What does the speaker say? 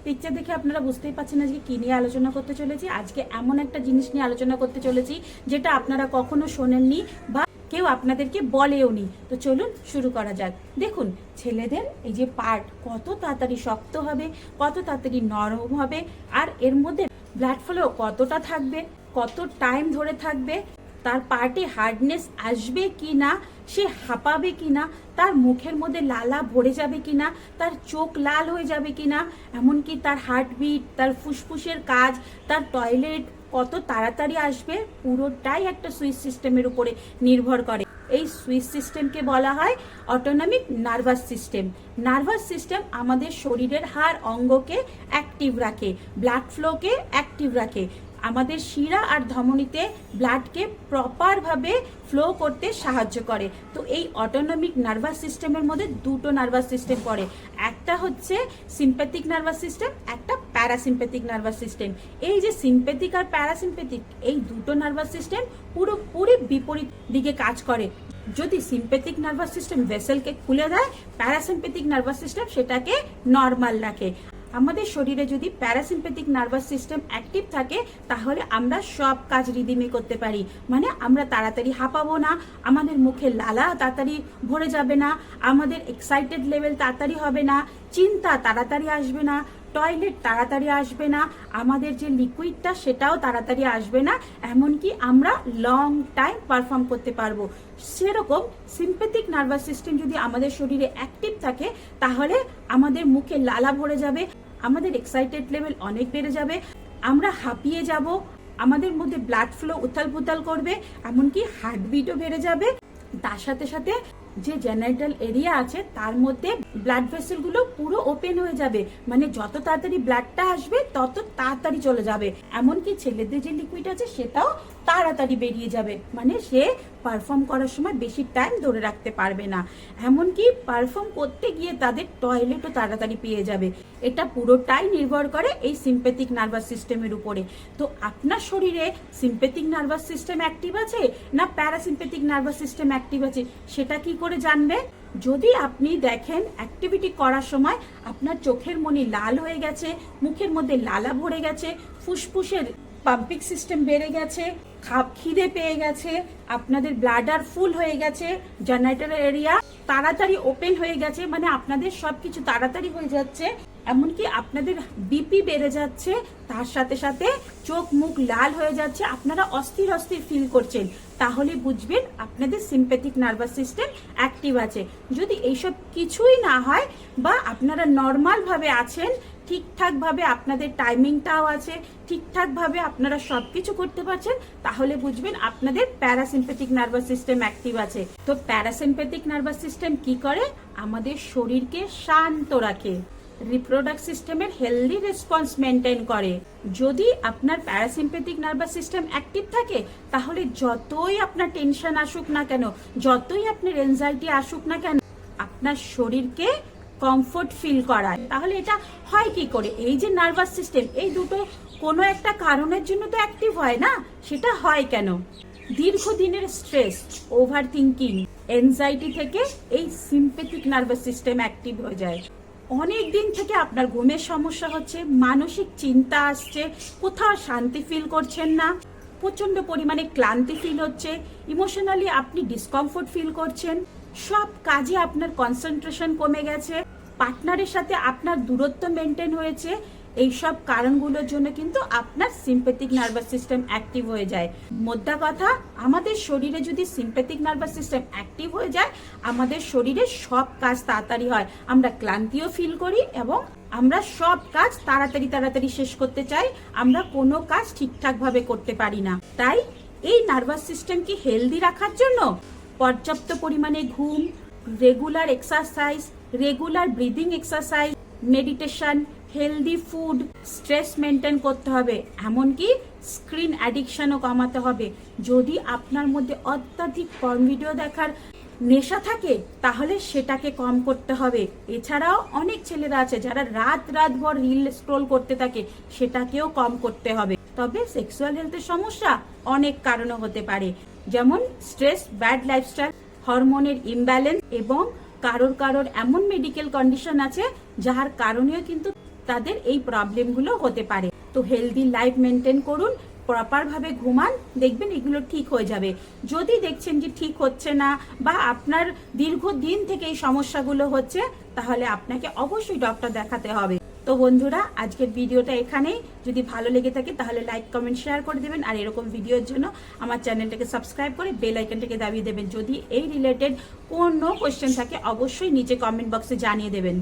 Picture দেখে আপনারা বুঝতেই পারছেন আজকে কি নিয়ে আলোচনা করতে চলেছি। আজকে এমন একটা জিনিস নিয়ে আলোচনা করতে চলেছি যেটা আপনারা কখনো শোনেননি বা কেউ আপনাদেরকে বলেও নি। তো চলুন শুরু করা যাক। দেখুন, ছেলেদের এই যে পার্ট কত তাড়াতাড়ি শক্ত হবে, কত তাড়াতাড়ি নরম হবে, আর এর মধ্যে ব্লাড ফ্লো কতটা থাকবে, কত টাইম ধরে থাকবে, তার পার্টে হার্ডনেস আসবে কি না, সে হাঁপাবে কি না, তার মুখের মধ্যে লালা ভরে যাবে কি না, তার চোখ লাল হয়ে যাবে কি না, এমনকি তার হার্টবিট, তার ফুসফুসের কাজ, তার টয়লেট কত তাড়াতাড়ি আসবে, পুরোটাই একটা সুইচ সিস্টেমের উপরে নির্ভর করে। এই সুইচ সিস্টেমকে বলা হয় autonomic nervous system. Nervous system আমাদের শরীরের হাড় অঙ্গকে অ্যাক্টিভ রাখে, ব্লাড ফ্লোকে অ্যাক্টিভ রাখে, আমাদের শিরা আর ধমনীতে ব্লাডকে প্রপারভাবে ফ্লো করতে সাহায্য করে। তো এই অটোনমিক নার্ভাস সিস্টেমের মধ্যে দুটো নার্ভাস সিস্টেম পড়ে, একটা হচ্ছে সিম্প্যাথিক নার্ভাস সিস্টেম, একটা প্যারাসিম্প্যাথিক নার্ভাস সিস্টেম। এই যে সিম্প্যাথিক আর প্যারাসিম্প্যাথিক এই দুটো নার্ভাস সিস্টেম পুরোপুরি বিপরীত দিকে কাজ করে। যদি সিম্প্যাথিক নার্ভাস সিস্টেম ভেসেলকে খুলে দেয়, প্যারাসিম্প্যাথিক নার্ভাস সিস্টেম সেটাকে নর্মাল রাখে। আমাদের শরীরে যদি প্যারাসিম্প্যাথিক নার্ভাস সিস্টেম অ্যাক্টিভ থাকে তাহলে আমরা সব কাজ রিদিমে করতে পারি। মানে আমরা তাড়াতাড়ি হাঁপাবো না, আমাদের মুখে লালা তাড়াতাড়ি ভরে যাবে না, আমাদের এক্সাইটেড লেভেল তাড়াতাড়ি হবে না, চিন্তা তাড়াতাড়ি আসবে না, টয়লেট তাড়াতাড়ি আসবে না, আমাদের যে লিকুইডটা সেটাও তাড়াতাড়ি আসবে না, এমনকি আমরা লং টাইম পারফর্ম করতে পারবো। সেরকম সিম্প্যাথিক নার্ভাস সিস্টেম যদি আমাদের শরীরে অ্যাক্টিভ থাকে তাহলে আমাদের মুখে লালা ভরে যাবে, আমাদের এক্সাইটেড লেভেল অনেক বেড়ে যাবে, আমরা হাঁপিয়ে যাব, আমাদের মধ্যে ব্লাড ফ্লো উথাল পুথাল করবে, এমনকি হার্টবিটও বেড়ে যাবে। তার সাথে সাথে যে জেনারেটাল এরিয়া আছে তার মধ্যে ব্লাড ভেসেল গুলো পুরো ওপেন হয়ে যাবে, মানে যত তাড়াতাড়ি ব্লাডটা আসবে তত তাড়াতাড়ি চলে যাবে। এমনকি ছেলেদের যে লিকুইড আছে সেটাও তাড়াতাড়ি বেরিয়ে যাবে, মানে সে পারফর্ম করার সময় বেশি টাইম ধরে রাখতে পারবে না, এমনকি পারফর্ম করতে গিয়ে তাদের টয়লেটও তাড়াতাড়ি পেয়ে যাবে। এটা পুরোটাই নির্ভর করে এই সিম্প্যাথিক নার্ভাস সিস্টেমের উপরে। তো আপনার শরীরে সিম্প্যাথিক নার্ভাস সিস্টেম অ্যাক্টিভ আছে না প্যারাসিম্প্যাথিক নার্ভাস সিস্টেম অ্যাক্টিভ আছে সেটা কি করে জানবেন? যদি আপনি দেখেন অ্যাক্টিভিটি করার সময় আপনার চোখের মনি লাল হয়ে গেছে, মুখের মধ্যে লালা ভরে গেছে, ফুসফুসের পাম্পিং সিস্টেম বেড়ে গেছে, খিদে পেয়ে গেছে, আপনাদের ব্লাডার ফুল হয়ে গেছে, জেনারেটর এরিয়া তাড়াতাড়ি ওপেন হয়ে গেছে, মানে আপনাদের সবকিছু তাড়াতাড়ি হয়ে যাচ্ছে, এমনকি আপনাদের বিপি বেড়ে যাচ্ছে, তার সাথে সাথে চোখ মুখ লাল হয়ে যাচ্ছে, আপনারা অস্থির অস্থির ফিল করছেন, তাহলে বুঝবেন আপনাদের সিম্প্যাথিক নার্ভাস সিস্টেম অ্যাক্টিভ আছে। যদি এইসব কিছুই না হয় বা আপনারা নর্মাল ভাবে আছেন, ঠিকঠাক ভাবে আপনাদের টাইমিংটাও আছে, ঠিকঠাক ভাবে আপনারা সবকিছু করতে পারছেন, তাহলে বুঝবেন আপনাদের প্যারাসিম্প্যাথিক নার্ভাস সিস্টেম অ্যাক্টিভ আছে। তো প্যারাসিম্প্যাথিক নার্ভাস সিস্টেম কি করে? আমাদের শরীরকে শান্ত রাখে, রিপ্রোডাক্ট সিস্টেমের হেলদি রেসপন্স মেনটেন করে। যদি আপনার প্যারাসিম্প্যাথিক নার্ভাস সিস্টেম অ্যাক্টিভ থাকে তাহলে যতই আপনার টেনশন আসুক না কেন, যতই আপনার এনজাইটি আসুক না কেন, আপনার শরীরকে কমফোর্ট ফিল করায়। তাহলে এটা হয় কি করে? এই যে নার্ভাস সিস্টেম এই দুটো কোনো একটা কারণের জন্য তো অ্যাক্টিভ হয় না, সেটা হয় কেন? দীর্ঘদিনের স্ট্রেস, ওভার থিঙ্কিং, এনজাইটি থেকে এই সিম্প্যাথিক নার্ভাস সিস্টেম অ্যাক্টিভ হয়ে যায়। অনেক দিন থেকে আপনার ঘুমের সমস্যা হচ্ছে, মানসিক চিন্তা আসছে, কোথাও শান্তি ফিল করছেন না, প্রচন্ড পরিমাণে ক্লান্তি ফিল হচ্ছে, ইমোশনালি আপনি ডিসকমফোর্ট ফিল করছেন, সব কাজে আপনার কনসেন্ট্রেশন কমে গেছে, পার্টনারের সাথে আপনার দূরত্ব মেনটেন হয়েছে, এইসব কারণগুলোর জন্য কিন্তু আপনার সিম্প্যাথিক নার্ভাস সিস্টেম অ্যাক্টিভ হয়ে যায়। মোদ্দা কথা, আমাদের শরীরে যদি সিম্প্যাথিক নার্ভাস সিস্টেম অ্যাক্টিভ হয়ে যায় আমাদের শরীরে সব কাজ তাড়াতাড়ি হয়, আমরা ক্লান্তিও ফিল করি এবং আমরা সব কাজ তাড়াতাড়ি তাড়াতাড়ি শেষ করতে চাই, আমরা কোনো কাজ ঠিকঠাক ভাবে করতে পারি না। তাই এই নার্ভাস সিস্টেমকে হেলদি রাখার জন্য পর্যাপ্ত পরিমাণে ঘুম, regular exercise, regular breathing exercise, meditation, healthy food, stress maintain করতে হবে, এমনকি স্ক্রিন অ্যাডিকশনও কমাতে হবে। যদি আপনার মধ্যে অত্যাধিক পর্ন ভিডিও দেখার নেশা থাকে তাহলে সেটাকে কম করতে হবে। এছাড়াও অনেক ছেলেরা আছে যারা রাত রাত ভর রিল স্ক্রোল করতে থাকে, সেটাকেও কম করতে হবে। তবে সেক্সুয়াল হেলথের সমস্যা অনেক কারণে হতে পারে, যেমন স্ট্রেস, ব্যাড লাইফস্টাইল, হরমোনের ইমব্যালেন্স এবং কারোর এমন মেডিকেল কন্ডিশন আছে যার কারণেও কিন্তু তাদের এই প্রবলেমগুলো হতে পারে। তো হেলদি লাইফ মেনটেন করুন, প্রপারভাবে ঘুমান, দেখবেন এগুলো ঠিক হয়ে যাবে। যদি দেখছেন যে ঠিক হচ্ছে না বা আপনার দীর্ঘদিন থেকে এই সমস্যাগুলো হচ্ছে, তাহলে আপনাকে অবশ্যই ডক্টর দেখাতে হবে। তো বন্ধুরা, আজকের ভিডিওটা এখানেই। যদি ভালো লেগে থাকে তাহলে লাইক কমেন্ট শেয়ার করে দেবেন, আর এরকম ভিডিওর জন্য আমার চ্যানেলটাকে সাবস্ক্রাইব করে বেল আইকনটাকে দাবিয়ে দেবেন। যদি এই রিলেটেড কোনো কোয়েশ্চেন থাকে অবশ্যই নিচে কমেন্ট বক্সে জানিয়ে দেবেন।